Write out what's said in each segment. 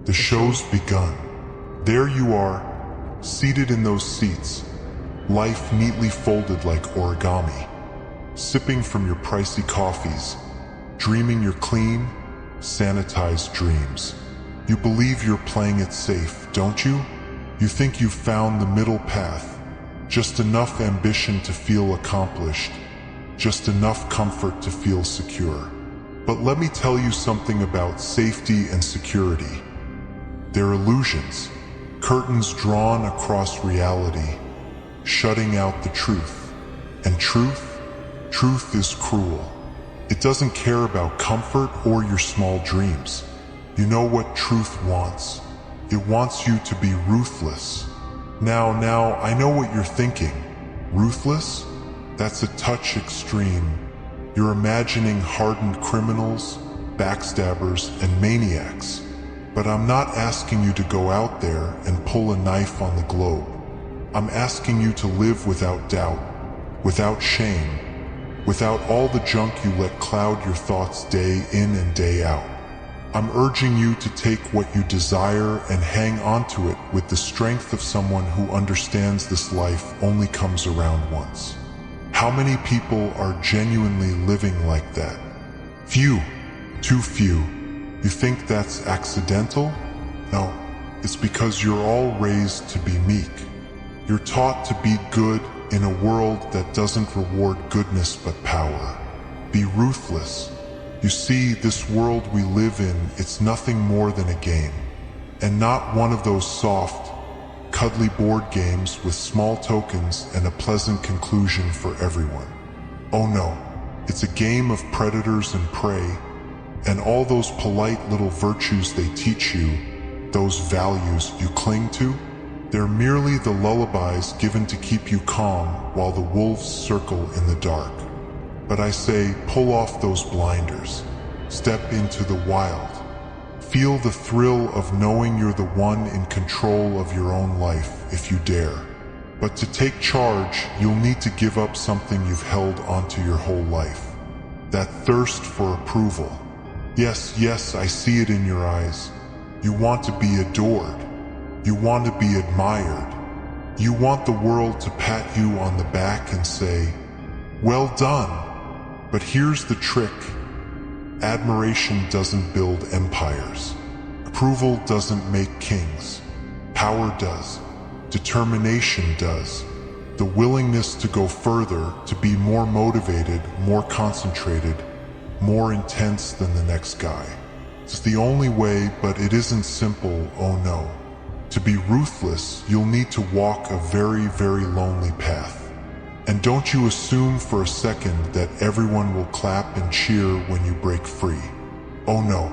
The show's begun. There you are, seated in those seats, life neatly folded like origami, sipping from your pricey coffees, dreaming your clean, sanitized dreams. You believe you're playing it safe, don't you? You think you've found the middle path, just enough ambition to feel accomplished, just enough comfort to feel secure. But let me tell you something about safety and security. They're illusions, curtains drawn across reality, shutting out the truth. And truth is cruel. It doesn't care about comfort or your small dreams. You know what truth wants? It wants you to be ruthless. Now, I know what you're thinking. Ruthless? That's a touch extreme. You're imagining hardened criminals, backstabbers, and maniacs. But I'm not asking you to go out there and pull a knife on the globe. I'm asking you to live without doubt, without shame, without all the junk you let cloud your thoughts day in and day out. I'm urging you to take what you desire and hang onto it with the strength of someone who understands this life only comes around once. How many people are genuinely living like that? Few. Too few. You think that's accidental? No, it's because you're all raised to be meek. You're taught to be good in a world that doesn't reward goodness but power. Be ruthless. You see, this world we live in, it's nothing more than a game. And not one of those soft, cuddly board games with small tokens and a pleasant conclusion for everyone. Oh no, it's a game of predators and prey, and all those polite little virtues they teach you, those values you cling to, they're merely the lullabies given to keep you calm while the wolves circle in the dark. But I say, pull off those blinders. Step into the wild. Feel the thrill of knowing you're the one in control of your own life if you dare. But to take charge, you'll need to give up something you've held onto your whole life. That thirst for approval. Yes, I see it in your eyes. You want to be adored. You want to be admired. You want the world to pat you on the back and say, well done. But here's the trick. Admiration doesn't build empires. Approval doesn't make kings. Power does. Determination does. The willingness to go further, to be more motivated, more concentrated, more intense than the next guy. It's the only way, but it isn't simple, oh no. To be ruthless, you'll need to walk a very, very lonely path. And don't you assume for a second that everyone will clap and cheer when you break free. Oh no,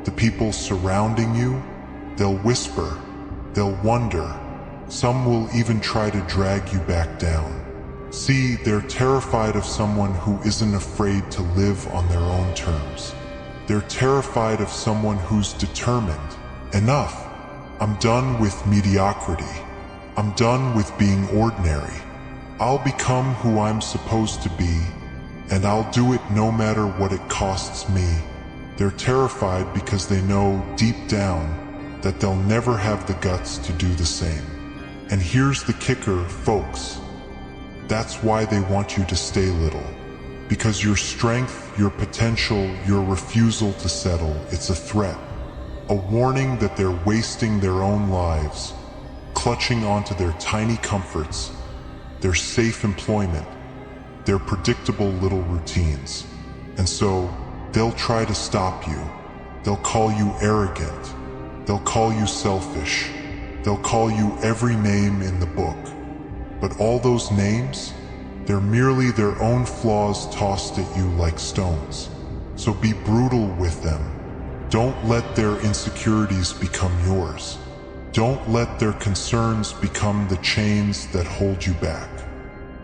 the people surrounding you, they'll whisper, they'll wonder. Some will even try to drag you back down. See, they're terrified of someone who isn't afraid to live on their own terms. They're terrified of someone who's determined. Enough. I'm done with mediocrity. I'm done with being ordinary. I'll become who I'm supposed to be, and I'll do it no matter what it costs me. They're terrified because they know deep down that they'll never have the guts to do the same. And here's the kicker, folks. That's why they want you to stay little. Because your strength, your potential, your refusal to settle, it's a threat. A warning that they're wasting their own lives, clutching onto their tiny comforts, their safe employment, their predictable little routines. And so, they'll try to stop you. They'll call you arrogant. They'll call you selfish. They'll call you every name in the book. But all those names, they're merely their own flaws tossed at you like stones. So be brutal with them. Don't let their insecurities become yours. Don't let their concerns become the chains that hold you back.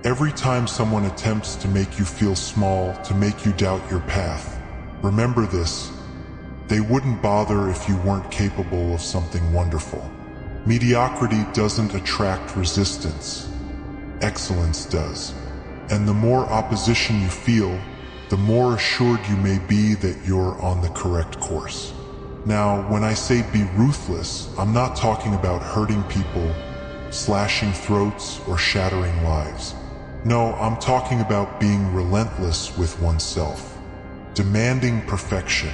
Every time someone attempts to make you feel small, to make you doubt your path, remember this: they wouldn't bother if you weren't capable of something wonderful. Mediocrity doesn't attract resistance. Excellence does. And the more opposition you feel, the more assured you may be that you're on the correct course. Now, when I say be ruthless, I'm not talking about hurting people, slashing throats, or shattering lives. No, I'm talking about being relentless with oneself, demanding perfection,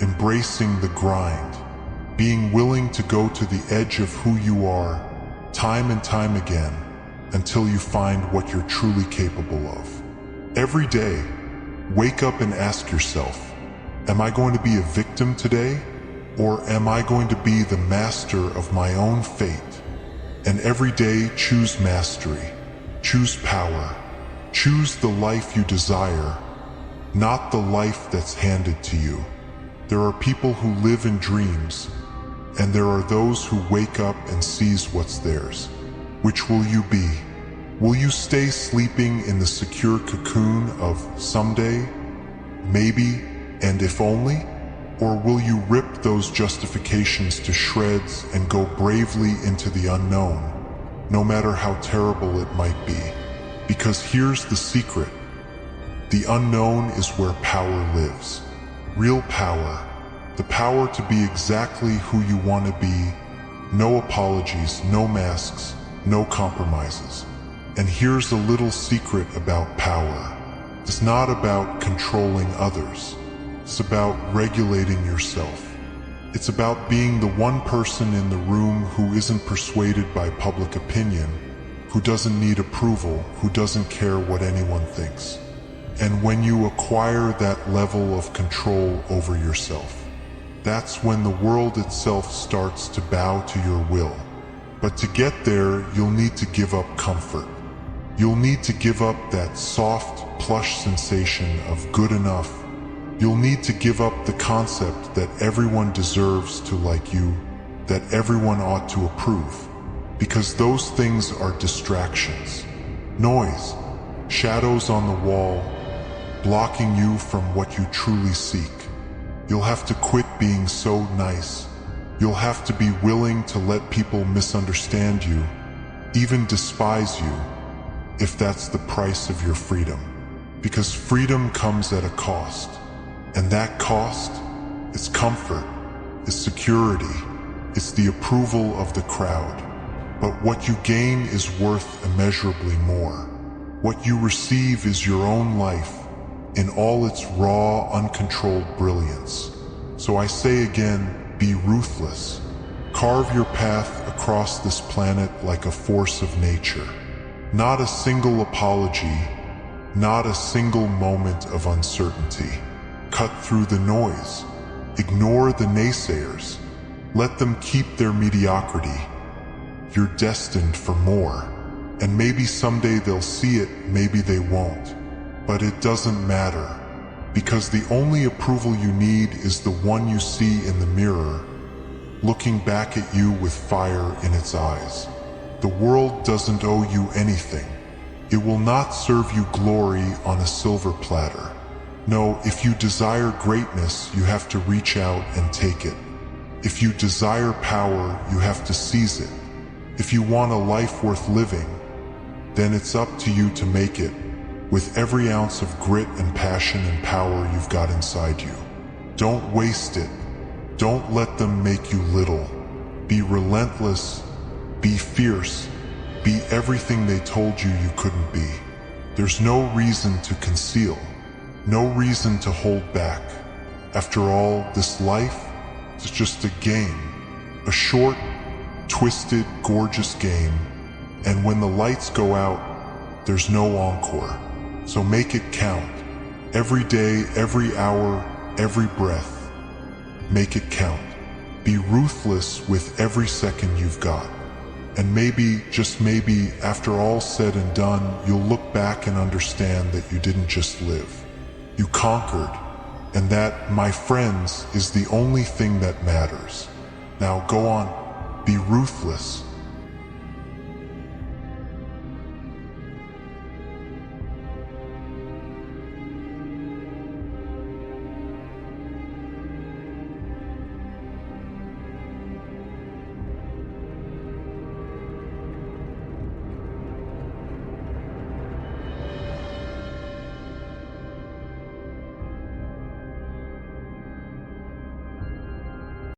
embracing the grind, being willing to go to the edge of who you are, time and time again, until you find what you're truly capable of. Every day, wake up and ask yourself, am I going to be a victim today? Or am I going to be the master of my own fate? And every day, choose mastery, choose power, choose the life you desire, not the life that's handed to you. There are people who live in dreams, and there are those who wake up and seize what's theirs. Which will you be? Will you stay sleeping in the secure cocoon of someday, maybe, and if only? Or will you rip those justifications to shreds and go bravely into the unknown, no matter how terrible it might be? Because here's the secret. The unknown is where power lives. Real power. The power to be exactly who you want to be. No apologies, no masks, no compromises. And here's a little secret about power. It's not about controlling others. It's about regulating yourself. It's about being the one person in the room who isn't persuaded by public opinion, who doesn't need approval, who doesn't care what anyone thinks. And when you acquire that level of control over yourself, that's when the world itself starts to bow to your will. But to get there, you'll need to give up comfort. You'll need to give up that soft, plush sensation of good enough. You'll need to give up the concept that everyone deserves to like you, that everyone ought to approve. Because those things are distractions. Noise, shadows on the wall, blocking you from what you truly seek. You'll have to quit being so nice. You'll have to be willing to let people misunderstand you, even despise you, if that's the price of your freedom. Because freedom comes at a cost. And that cost is comfort, is security, it's the approval of the crowd. But what you gain is worth immeasurably more. What you receive is your own life in all its raw, uncontrolled brilliance. So I say again, be ruthless. Carve your path across this planet like a force of nature. Not a single apology, not a single moment of uncertainty. Cut through the noise. Ignore the naysayers. Let them keep their mediocrity. You're destined for more. And maybe someday they'll see it, maybe they won't. But it doesn't matter. Because the only approval you need is the one you see in the mirror, looking back at you with fire in its eyes. The world doesn't owe you anything. It will not serve you glory on a silver platter. No, if you desire greatness, you have to reach out and take it. If you desire power, you have to seize it. If you want a life worth living, then it's up to you to make it, with every ounce of grit and passion and power you've got inside you. Don't waste it. Don't let them make you little. Be relentless. Be fierce. Be everything they told you you couldn't be. There's no reason to conceal. No reason to hold back. After all, this life is just a game. A short, twisted, gorgeous game. And when the lights go out, there's no encore. So make it count. Every day, every hour, every breath. Make it count. Be ruthless with every second you've got. And maybe, just maybe, after all's said and done, you'll look back and understand that you didn't just live. You conquered, and that, my friends, is the only thing that matters. Now go on, be ruthless.